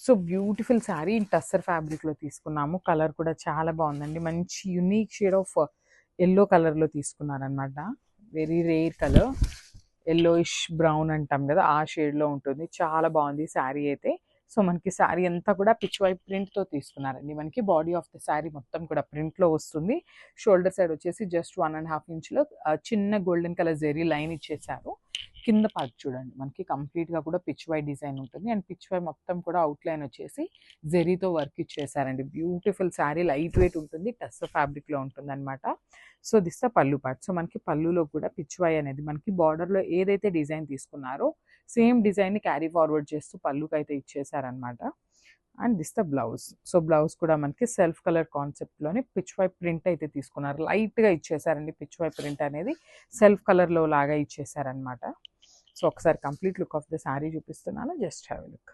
So beautiful sari in tussar ఫ్యాబ్రిక్లో తీసుకున్నాము. Colour కూడా చాలా బాగుందండి. మంచి యునీక్ షేడ్ ఆఫ్ ఎల్లో కలర్లో తీసుకున్నారనమాట. Very rare colour, yellowish brown అంటాం కదా, ఆ షేడ్లో ఉంటుంది. చాలా బాగుంది శారీ అయితే. సో మనకి శారీ అంతా కూడా పిచ్ వై ప్రింట్తో తీసుకున్నారండి. మనకి బాడీ ఆఫ్ ద శారీ మొత్తం కూడా ప్రింట్లో వస్తుంది. షోల్డర్ సైడ్ వచ్చేసి జస్ట్ 1.5 ఇంచ్లో చిన్న గోల్డెన్ కలర్ జెరీ లైన్ ఇచ్చేసారు. కింద పార్ట్ చూడండి, మనకి కంప్లీట్గా కూడా పిచ్ వై డిజైన్ ఉంటుంది. అండ్ పిచ్ వై మొత్తం కూడా అవుట్లైన్ వచ్చేసి జెరీతో వర్క్ ఇచ్చేసారండి. బ్యూటిఫుల్ శారీ, లైట్ వెయిట్ ఉంటుంది, టస్సర్ ఫ్యాబ్రిక్లో ఉంటుంది అనమాట. So this the pallu part. So మనకి పళ్ళులో కూడా పిచ్ వై అనేది మనకి బార్డర్లో ఏదైతే డిజైన్ తీసుకున్నారో సేమ్ డిజైన్ని క్యారీ ఫార్వర్డ్ చేస్తూ పళ్ళుకి అయితే ఇచ్చేసారనమాట. And this the blouse. So blouse కూడా మనకి సెల్ఫ్ కలర్ కాన్సెప్ట్లోనే పిచ్ వై ప్రింట్ అయితే తీసుకున్నారు. లైట్గా ఇచ్చేసారండి పిచ్ వై ప్రింట్ అనేది, సెల్ఫ్ కలర్లో లాగా ఇచ్చేసారనమాట. సో ఒకసారి complete look of the sari చూపిస్తున్నాను, జస్ట్ హ్యావ్ ఎ లుక్.